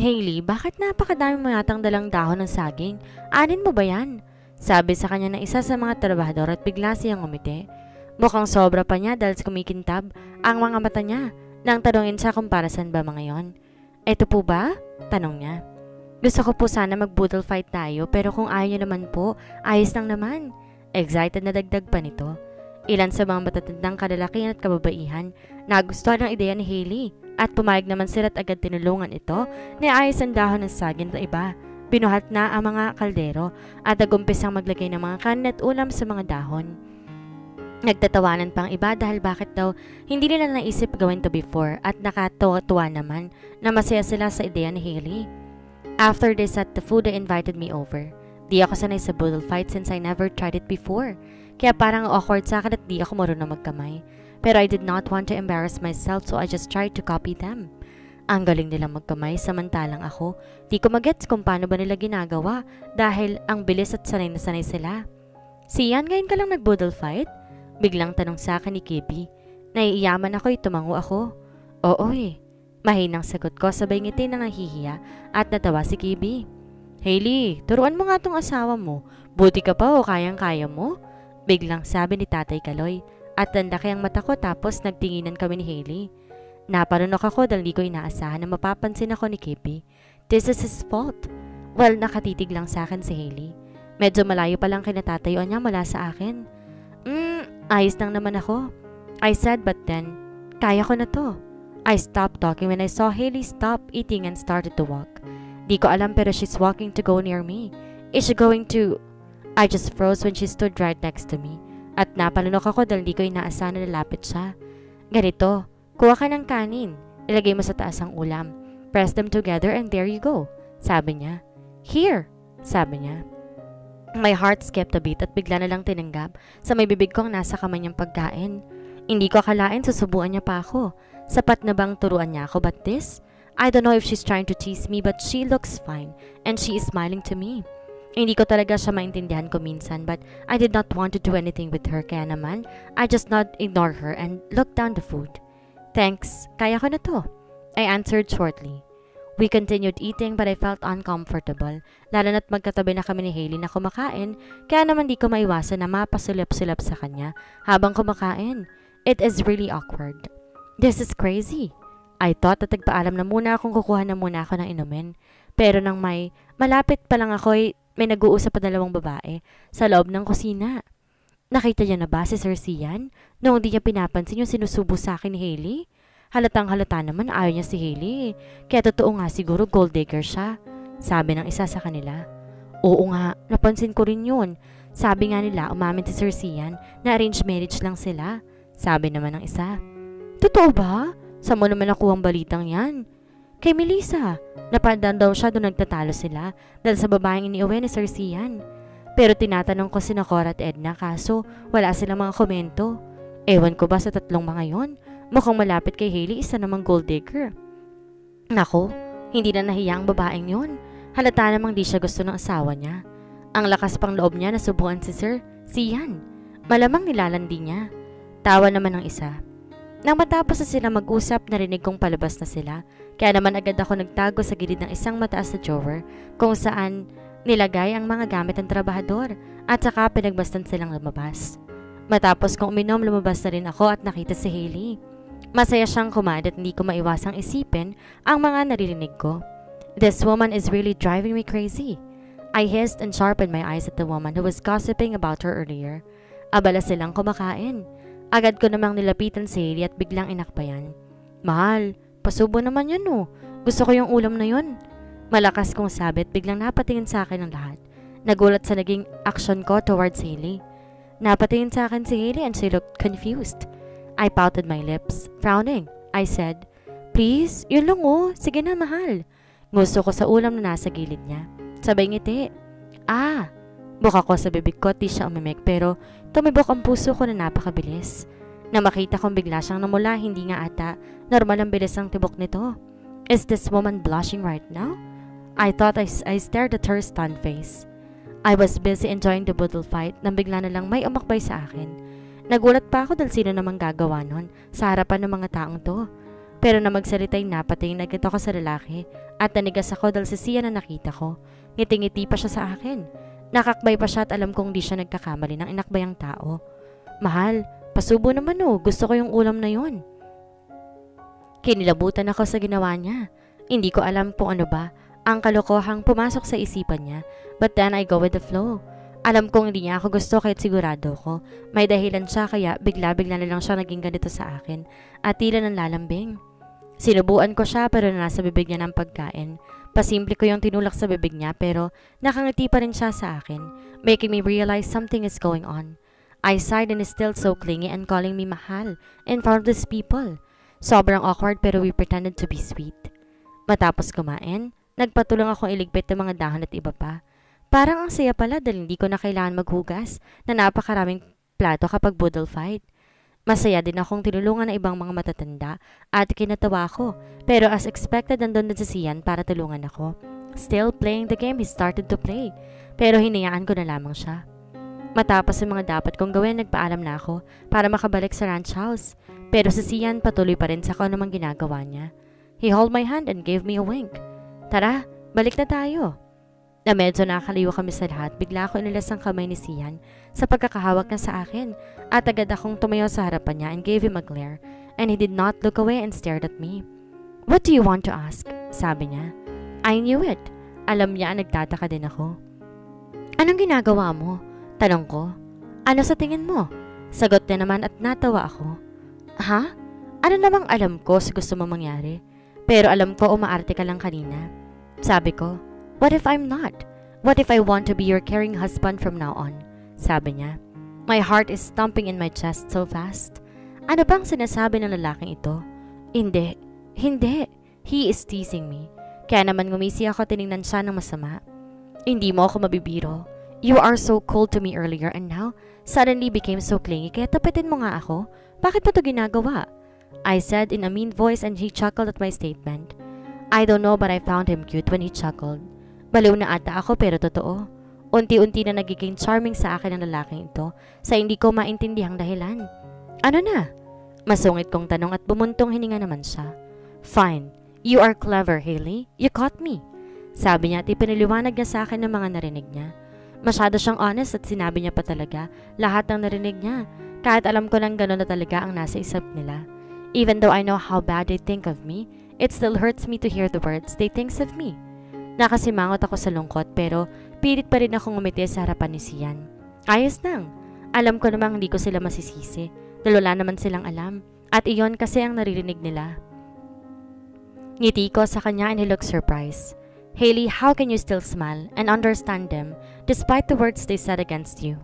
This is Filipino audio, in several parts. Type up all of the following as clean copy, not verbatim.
Hailey, bakit napakadami mo yatang dalang dahon ng saging? Anin mo ba yan? Sabi sa kanya ng isa sa mga trabahador at bigla siyang ngumiti. Mukhang sobra pa niya dahil kumikintab ang mga mata niya nang tanungin siya kung para saan ba mga yon. Eto po ba? Tanong niya. Gusto ko po sana mag-boodle fight tayo pero kung ayaw niyo naman po, ayos lang naman. Excited na dagdag pa nito. Ilan sa mga matatandang kalalakihan at kababaihan nagustuhan ng ideya ni Hailey at pumayag naman sila at agad tinulungan ito na ayos ang dahon ng saging at iba. Binuhat na ang mga kaldero at nagumpisang maglagay ng mga kanin at ulam sa mga dahon. Nagtatawanan pang iba dahil bakit daw hindi nila naisip gawin to before at nakatawa-tuwa naman na masaya sila sa ideya ni Hailey. After they set the food, they invited me over. Di ako sanay sa boodle fight since I never tried it before. Kaya parang awkward sa akin at di ako marunong magkamay. Pero I did not want to embarrass myself so I just tried to copy them. Ang galing nilang magkamay samantalang ako, di ko magets kung paano ba nila ginagawa dahil ang bilis at sanay na sanay sila. Siyan, ngayon ka lang nag-boodle fight? Biglang tanong sa akin ni Kibi. Naiiyaman ako, tumango ako. Oo eh. Mahinang sagot ko sabay ngiti na nahihiya at natawa si Kibi. Hailey, turuan mo nga tong asawa mo. Buti ka pa o kayang-kaya mo? Biglang sabi ni Tatay Kaloy at nandaki ang mata ko tapos nagtinginan kami ni Hailey. Napanunok ako dahil di ko inaasahan na mapapansin ako ni Kibi. This is his fault. Well, nakatitig lang sa akin si Hailey. Medyo malayo pa lang kinatatayuan niya mula sa akin. Ayos lang naman ako. I said but then, kaya ko na to. I stopped talking when I saw Hailey stop eating and started to walk. Di ko alam pero she's walking to go near me. Is she going to... I just froze when she stood right next to me. At napalunok ako dahil di ko inaasahan na lalapit siya. Ganito, kuha ka ng kanin. Ilagay mo sa taas ang ulam. Press them together and there you go. Sabi niya. Here, sabi niya. My heart skipped a beat at bigla na lang tinanggap sa may bibig kong nasa kamay niyang pagkain. Hindi ko akalain susubuan niya pa ako. Sapat na bang turuan niya ako but this? I don't know if she's trying to tease me but she looks fine and she is smiling to me. Hindi ko talaga siya maintindihan ko minsan but I did not want to do anything with her kaya naman I just not ignore her and look down the food. Thanks, kaya ko na to. I answered shortly. We continued eating but I felt uncomfortable lalo na't magkatabi na kami ni Hailey na kumakain kaya naman di ko maiwasan na mapasulap-sulap sa kanya habang kumakain. It is really awkward. This is crazy. I thought at nagpaalam na muna akong kukuha na muna ako ng inumin pero nang malapit pa lang ako may nag-uusap pa dalawang babae sa loob ng kusina. Nakita niya na ba si Sir Sian? Noong di niya pinapansin yung sinusubo sa akin ni Hailey? Halatang halata naman ayaw niya si Hailey. Kaya totoo nga siguro gold digger siya. Sabi ng isa sa kanila. Oo nga, napansin ko rin yun. Sabi nga nila umamin si Sir Sian na arranged marriage lang sila. Sabi naman ng isa. Totoo ba? Saan mo naman nakuha ang balitang yan? Kay Melissa. Napandan daw siya doon nagtatalo sila dahil sa babaeng iniuwi ni Sir Sian. Pero tinatanong ko sina Cora at Edna kaso wala silang mga komento. Ewan ko ba sa tatlong mga yon? Mukhang malapit kay Hailey isa namang gold digger. Nako, hindi na nahiya ang babaeng yon. Halata namang di siya gusto ng asawa niya. Ang lakas pang loob niya na subukan si Sir Sian. Malamang nilalandi niya. Tawa naman ng isa. Nang matapos na sila mag-usap, narinig kong palabas na sila. Kaya naman agad ako nagtago sa gilid ng isang mataas na drawer kung saan nilagay ang mga gamit ng trabahador at saka pinagbastan silang lumabas. Matapos kong uminom, lumabas na rin ako at nakita si Hailey. Masaya siyang kumain at hindi ko maiwasang isipin ang mga naririnig ko. This woman is really driving me crazy. I hissed and sharpened my eyes at the woman who was gossiping about her earlier. Abala silang kumakain. Agad ko namang nilapitan si Hailey at biglang inakbayan. Mahal, pasubo naman yan oh. Gusto ko yung ulam na yun. Malakas kong sabi at biglang napatingin sa akin ang lahat. Nagulat sa naging action ko towards Hailey. Napatingin sa akin si Hailey and she looked confused. I pouted my lips, frowning. I said, please, yun lang oh. Sige na mahal. Gusto ko sa ulam na nasa gilid niya. Sabay ngiti. Buka ko sa bibig ko at di siya umimik pero tumibok ang puso ko na napakabilis. Na makita kong bigla siyang namula, hindi nga ata normal ang bilis ng tibok nito. Is this woman blushing right now? I thought I stared at her stunned face. I was busy enjoying the boodle fight nang bigla na lang may umakbay sa akin. Nagulat pa ako dahil sino namang gagawa nun sa harapan ng mga taong to. Pero na magsalita na patingin agad ako sa lalaki at nanigas ako dahil si Sian na nakita ko. Ngiti-ngiti pa siya sa akin. Nakakbay pa siya at alam kong di siya nagkakamali ng inakbayang tao. Mahal, pasubo naman gusto ko yung ulam na yon. Kinilabutan ako sa ginawa niya. Hindi ko alam kung ano ba ang kalokohang pumasok sa isipan niya, but then I go with the flow. Alam kong hindi niya ako gusto kahit sigurado ko. May dahilan siya kaya bigla-bigla na lang siya naging ganito sa akin at tila nang lalambing. Sinubuan ko siya pero nasa bibig niya ng pagkain. Pasimple ko yung tinulak sa bibig niya pero nakangiti pa rin siya sa akin, making me realize something is going on. I sighed and is still so clingy and calling me mahal in front of these people. Sobrang awkward pero we pretended to be sweet. Matapos kumain, nagpatulong akong iligpit ng mga dahon at iba pa. Parang ang saya pala dahil hindi ko na kailangan maghugas na napakaraming plato kapag boodle fight. Masaya din akong tinulungan ng ibang mga matatanda at kinatawa ko. Pero as expected nandun na si Sian para tulungan ako. Still playing the game he started to play. Pero hinayaan ko na lamang siya. Matapos ang mga dapat kong gawin, nagpaalam na ako para makabalik sa ranch house. Pero si Sian patuloy pa rin sa kung anumang ginagawa niya. He held my hand and gave me a wink. Tara, balik na tayo. Na medyo nakakaliwa kami sa lahat, bigla ako inilas ang kamay ni Sian sa pagkakahawak niya sa akin at agad akong tumayo sa harapan niya and gave him a glare and he did not look away and stared at me. What do you want to ask? Sabi niya. I knew it. Alam niya, nagtataka din ako. Anong ginagawa mo? Tanong ko. Ano sa tingin mo? Sagot niya naman at natawa ako. Ha? Ano namang alam ko sa gusto mo mangyari? Pero alam ko umaarte ka lang kanina. Sabi ko, what if I'm not? What if I want to be your caring husband from now on? Sabi niya. My heart is thumping in my chest so fast. Ano bang sinasabi ng lalaking ito? Hindi. Hindi. He is teasing me. Kaya naman ngumisi ako, tiningnan siya ng masama. Hindi mo ako mabibiro. You are so cold to me earlier and now suddenly became so clingy kaya tapitin mo nga ako. Bakit mo to ginagawa? I said in a mean voice and he chuckled at my statement. I don't know but I found him cute when he chuckled. Baliw na ata ako pero totoo. Unti-unti na nagiging charming sa akin ang lalaking ito sa hindi ko maintindihang dahilan. Ano na? Masungit kong tanong at bumuntong hininga naman siya. Fine. You are clever, Hailey. You caught me. Sabi niya at ipiniliwanag niya sa akin ng mga narinig niya. Masyado siyang honest at sinabi niya pa talaga lahat ng narinig niya. Kahit alam ko lang gano'n na talaga ang nasa isip nila. Even though I know how bad they think of me, it still hurts me to hear the words they think of me. Nakasimangot ako sa lungkot pero pilit pa rin akong ngumiti sa harapan ni Sian. Ayos lang. Alam ko namang hindi ko sila masisisi dahil wala naman silang alam at iyon kasi ang naririnig nila. Ngiti ko sa kanya and he looked surprised. Hailey, how can you still smile and understand them despite the words they said against you?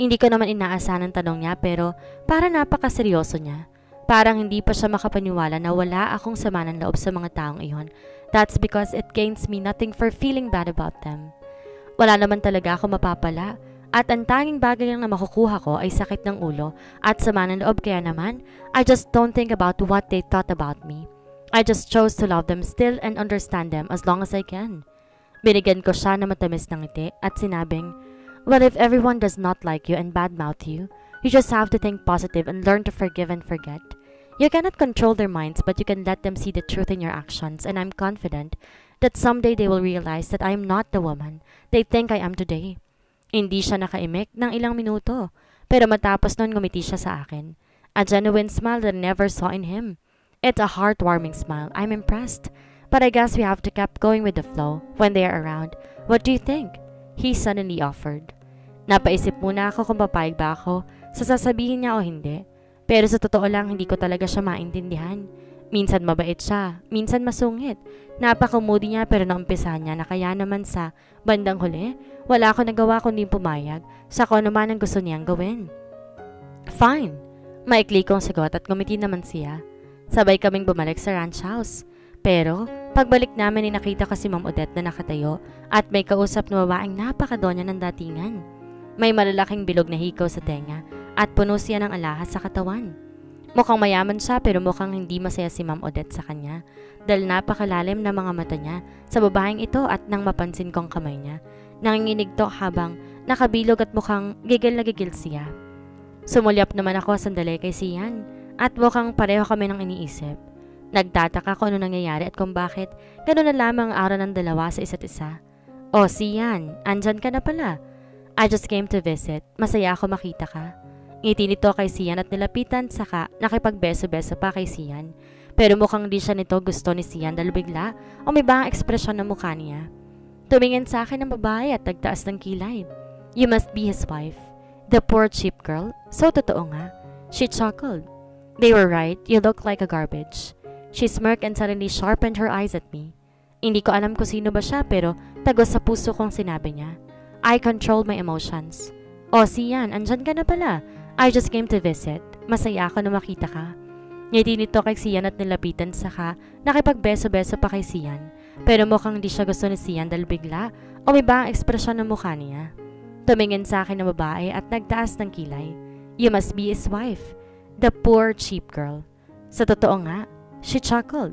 Hindi ko naman inaasahan ang tanong niya pero para napakaseryoso niya. Parang hindi pa siya makapaniwala na wala akong sama ng loob sa mga taong iyon. That's because it gains me nothing for feeling bad about them. Wala naman talaga ako mapapala at ang tanging bagay lang na makukuha ko ay sakit ng ulo at sama ng loob kaya naman I just don't think about what they thought about me. I just chose to love them still and understand them as long as I can. Binigyan ko siya na matamis ng ngiti at sinabing, well, if everyone does not like you and badmouth you, you just have to think positive and learn to forgive and forget. You cannot control their minds, but you can let them see the truth in your actions, and I'm confident that someday they will realize that I am not the woman they think I am today. Hindi siya nakaimik ng ilang minuto, pero matapos nun ngumiti siya sa akin. A genuine smile that I never saw in him. It's a heartwarming smile. I'm impressed. But I guess we have to keep going with the flow when they are around. What do you think? He suddenly offered. Napaisip muna ako kung papayag ba ako sa sasabihin niya o hindi. Pero sa totoo lang, hindi ko talaga siya maintindihan. Minsan mabait siya, minsan masungit. Napaka-moody niya pero naumpisahan niya na kaya naman sa bandang huli, wala ako nagawa kundi pumayag sa kung ano man ang gusto niyang gawin. Fine. Maikli kong sagot at ngumiti naman siya. Sabay kaming bumalik sa ranch house. Pero, pagbalik namin ay nakita ko si Ma'am Odette na nakatayo at may kausap na babaeng napakadonya ng datingan. May malalaking bilog na hikaw sa tenga at puno siya ng alahas sa katawan. Mukhang mayaman siya pero mukhang hindi masaya si Ma'am Odette sa kanya dahil napakalalim na mga mata niya sa babaeng ito at nang mapansin kong kamay niya. Nanginginig to habang nakabilog at mukhang gigil na gigil siya. Sumulyap naman ako sandali kay Sian at mukhang pareho kami ng iniisip. Nagtataka ko ano nangyayari at kung bakit gano'n na lamang ang aura ng dalawa sa isa't isa. Oh, Sian, andyan ka na pala. I just came to visit. Masaya ako makita ka. Ngiti nito kay Sian at nilapitan saka nakipagbeso-beso pa kay Sian. Pero mukhang di siya nito gusto ni Sian dahil bigla umiba ang ekspresyon ng mukha niya. Tumingin sa akin ng babae at nagtaas ng kilay. You must be his wife. The poor cheap girl. So totoo nga. She chuckled. They were right. You look like a garbage. She smirked and suddenly sharpened her eyes at me. Hindi ko alam kung sino ba siya pero tagos sa puso kong sinabi niya. I controlled my emotions. Oh, Sian, andyan ka na pala. I just came to visit. Masaya ako na makita ka. Ngiti nito kay Sian at nilapitan saka nakipagbeso-beso pa kay Sian. Pero mukhang di siya gusto ni Sian dahil bigla umiba ang ekspresyon ng mukha niya. Tumingin sa akin ng babae at nagtaas ng kilay. You must be his wife. The poor cheap girl. Sa totoo nga, she chuckled.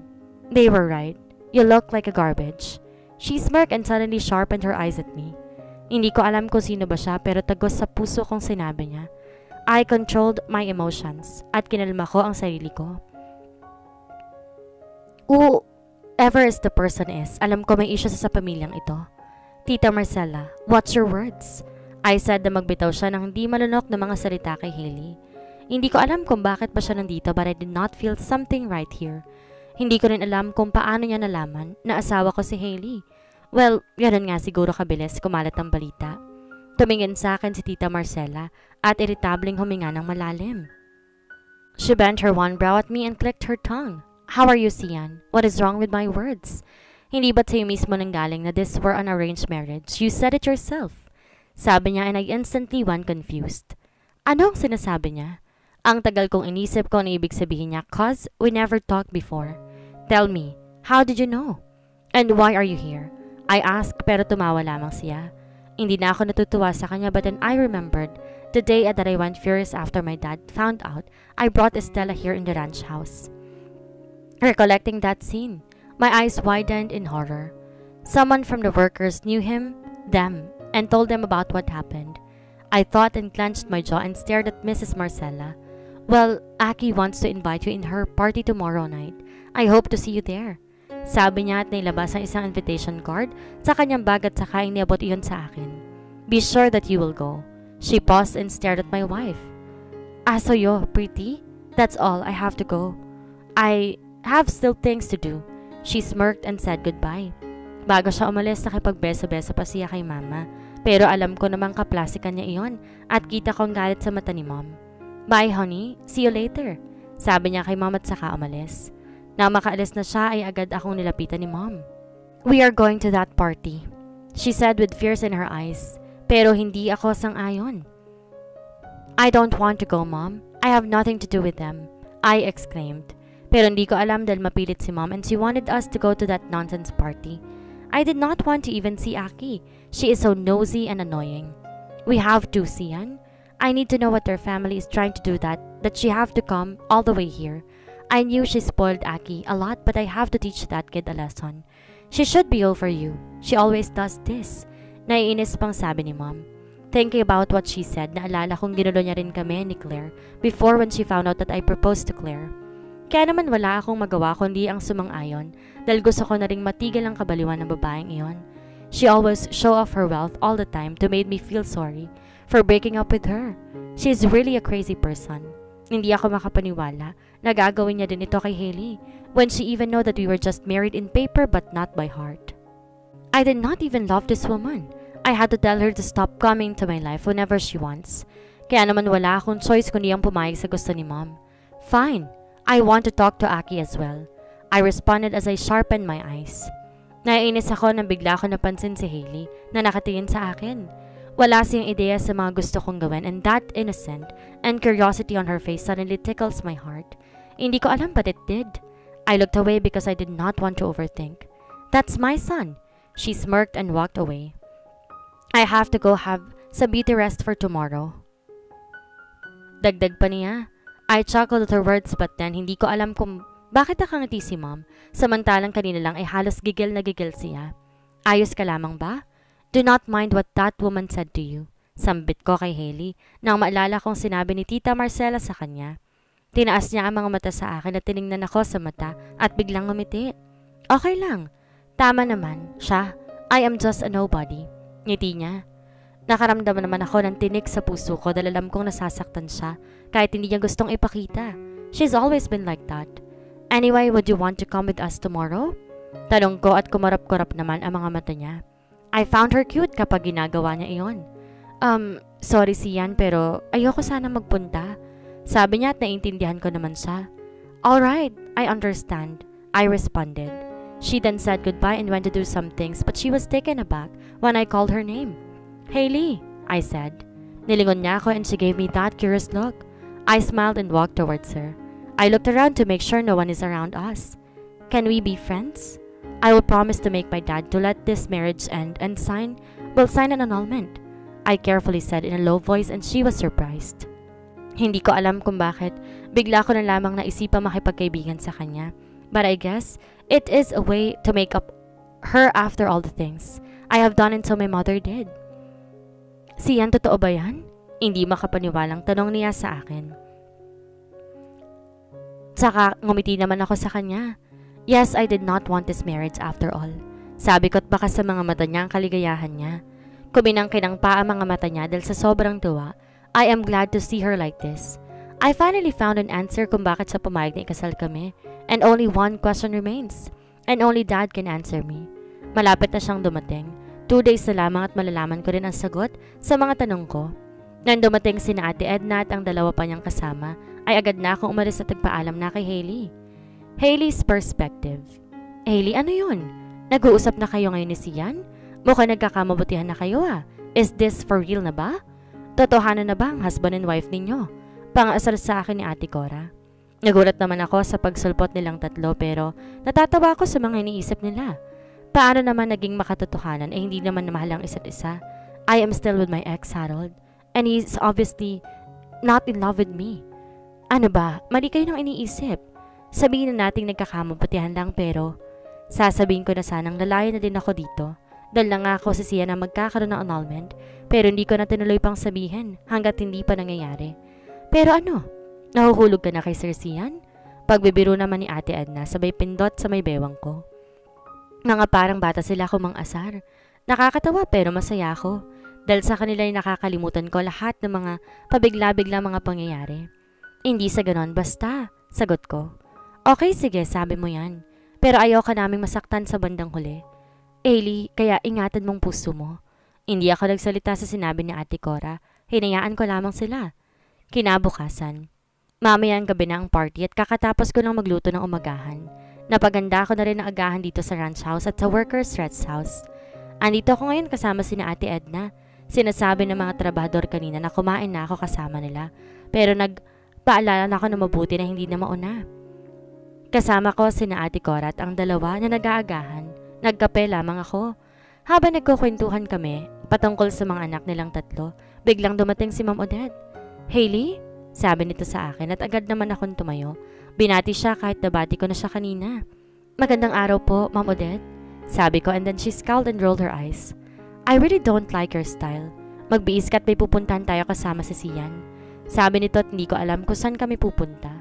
They were right. You look like a garbage. She smirked and suddenly sharpened her eyes at me. Hindi ko alam kung sino ba siya pero tagos sa puso kong sinabi niya. I controlled my emotions at kinalma ko ang sarili ko. Whoever is the person is, alam ko may issue sa pamilyang ito. Tita Marcella, what's your words? I said na magbitaw siya ng hindi malunok na mga salita kay Hailey. Hindi ko alam kung bakit pa siya nandito but I did not feel something right here. Hindi ko rin alam kung paano niya nalaman na asawa ko si Hailey. Well, ganun nga siguro kabilis kumalat ang balita. Tumingin sa akin si Tita Marcella at iritableng huminga ng malalim. She bent her one brow at me and clicked her tongue. How are you, Sian? What is wrong with my words? Hindi ba't sa'yo mismo nanggaling na this were an arranged marriage? You said it yourself. Sabi niya and I instantly went confused. Ano ang sinasabi niya? Ang tagal kong inisip ko na ibig sabihin niya cause we never talked before. Tell me, how did you know? And why are you here? I asked pero tumawa lamang siya. Hindi na ako natutuwa sa kanya but then I remembered the day that I went furious after my dad found out I brought Estella here in the ranch house. Recollecting that scene, my eyes widened in horror. Someone from the workers knew them, and told them about what happened. I thought and clenched my jaw and stared at Mrs. Marcella. Well, Aki wants to invite you in her party tomorrow night. I hope to see you there. Sabi niya at nailabas ang isang invitation card sa kanyang bag at saka iniabot iyon sa akin. Be sure that you will go. She paused and stared at my wife. So yo, pretty? That's all, I have to go. I have still things to do. She smirked and said goodbye. Bago siya umalis, nakipagbeso-beso pa siya kay mama. Pero alam ko namang kaplasikan niya iyon at kita kong galit sa mata ni mom. Bye honey, see you later. Sabi niya kay mom at saka umalis. Nang makaalis na siya ay agad akong nilapitan ni mom. We are going to that party, she said with fears in her eyes. Pero hindi ako sang-ayon. I don't want to go, mom. I have nothing to do with them, I exclaimed. Pero hindi ko alam dahil mapilit si mom and she wanted us to go to that nonsense party. I did not want to even see Aki. She is so nosy and annoying. We have to, Sian. I need to know what their family is trying to do that she have to come all the way here. I knew she spoiled Aki a lot but I have to teach that kid a lesson. She should be over you. She always does this. Naiinis pang sabi ni mom. Thinking about what she said, naalala kong ginulo niya rin kami ni Claire before when she found out that I proposed to Claire. Kaya naman wala akong magawa kundi ang sumang-ayon dahil gusto ko na ring matigil ang kabaliwan ng babaeng iyon. She always show off her wealth all the time to make me feel sorry for breaking up with her. She is really a crazy person. Hindi ako makapaniwala na gagawin niya din ito kay Hailey when she even know that we were just married in paper but not by heart. I did not even love this woman. I had to tell her to stop coming to my life whenever she wants. Kaya naman wala akong choice kundi ang pumayag sa gusto ni mom. Fine, I want to talk to Aki as well. I responded as I sharpened my eyes. Naiinis ako nang bigla ko napansin si Hailey na nakatingin sa akin. Wala siyang ideya sa mga gusto kong gawin and that innocent and curiosity on her face suddenly tickles my heart. Hindi ko alam but it did. I looked away because I did not want to overthink. That's my son. She smirked and walked away. I have to go have some beauty rest for tomorrow. Dagdag pa niya. I chuckled at her words but then hindi ko alam kung bakit nakangiti si mom samantalang kanina lang ay halos gigil na gigil siya. Ayos ka lamang ba? Do not mind what that woman said to you. Sambit ko kay Hailey nang maalala kong sinabi ni Tita Marcella sa kanya. Tinaas niya ang mga mata sa akin at tiningnan ako sa mata at biglang ngumiti. Okay lang. Tama naman. Siya. I am just a nobody. Ngiti niya. Nakaramdam naman ako ng tinik sa puso ko dahil alam kong nasasaktan siya kahit hindi niya gustong ipakita. She's always been like that. Anyway, would you want to come with us tomorrow? Tanong ko at kumarap-kurap naman ang mga mata niya. I found her cute kapag ginagawa niya iyon. Sorry Sian pero ayoko sana magpunta. Sabi niya at naiintindihan ko naman siya. Alright, I understand. I responded. She then said goodbye and went to do some things but she was taken aback when I called her name. Hailey, I said. Nilingon niya ako and she gave me that curious look. I smiled and walked towards her. I looked around to make sure no one is around us. Can we be friends? I will promise to make my dad to let this marriage end and we'll sign an annulment. I carefully said in a low voice and she was surprised. Hindi ko alam kung bakit. Bigla ko na lamang naisipang makipagkaibigan sa kanya. But I guess it is a way to make up her after all the things I have done and so my mother did. Siyan, totoo ba yan? Hindi makapaniwalang tanong niya sa akin. Tsaka ngumiti naman ako sa kanya. Yes, I did not want this marriage after all. Sabi ko't baka sa mga mata niya ang kaligayahan niya. Kuminang-kinang pa ang mga mata niya dahil sa sobrang tuwa. I am glad to see her like this. I finally found an answer kung bakit siya pumayag na ikasal kami. And only one question remains. And only Dad can answer me. Malapit na siyang dumating. 2 days na lamang at malalaman ko rin ang sagot sa mga tanong ko. Nang dumating sina Ate Edna at ang dalawa pa niyang kasama, ay agad na akong umalis at nagpaalam na kay Hailey. Hailey's perspective. Hailey, ano yun? Nag-uusap na kayo ngayon ni Sian? Mukhang nagkakamabutihan na kayo ah. Is this for real na ba? Totohanan na ba ang husband and wife ninyo? Pang-asar sa akin ni Ate Cora. Nagulat naman ako sa pagsulpot nilang tatlo pero natatawa ako sa mga iniisip nila. Paano naman naging makatotohanan eh hindi naman mahal ang isa't isa? I am still with my ex, Harold. And he's obviously not in love with me. Ano ba? Mali kayo nang iniisip. Sabihin na nating nagkakamabutihan lang pero sasabihin ko na sanang lalayo na din ako dito. Dahil na nga ako sa siya na magkakaroon ng annulment pero hindi ko na tinuloy pang sabihin hanggat hindi pa nangyayari. Pero ano? Nahuhulog ka na kay Sir Sian? Pagbibiro naman ni Ate Edna sabay pindot sa may bewang ko. Mga parang bata sila kumang-asar. Nakakatawa pero masaya ako. Dahil sa kanila ay nakakalimutan ko lahat ng mga pabigla-bigla mga pangyayari. Hindi sa ganon basta, sagot ko. Okay sige, sabi mo yan. Pero ayaw ka naming masaktan sa bandang huli. Hailey, kaya ingatan mong puso mo. Hindi ako nagsalita sa sinabi ni Ate Cora. Hinayaan ko lamang sila. Kinabukasan. Mamayang gabi na ang party at kakatapos ko nang magluto ng umagahan. Napaganda ko na rin ang agahan dito sa ranch house at sa workers' rest house. Andito ako ngayon kasama sina Ate Edna. Sinasabi ng mga trabahador kanina na kumain na ako kasama nila. Pero nagpaalala na ako na mabuti na hindi na mauna. Kasama ko sina Ate Cora at ang dalawa na nag-aagahan. Nagkape lamang ako. Habang nagkukwentuhan kami, patungkol sa mga anak nilang tatlo, biglang dumating si Ma'am Odette. Hailey? Sabi nito sa akin at agad naman akong tumayo. Binati siya kahit nabati ko na siya kanina. Magandang araw po, Ma'am Odette. Sabi ko and then she scowled and rolled her eyes. I really don't like your style. Magbiis ka at may pupuntahan tayo kasama si Sian. Sabi nito at hindi ko alam kung saan kami pupunta.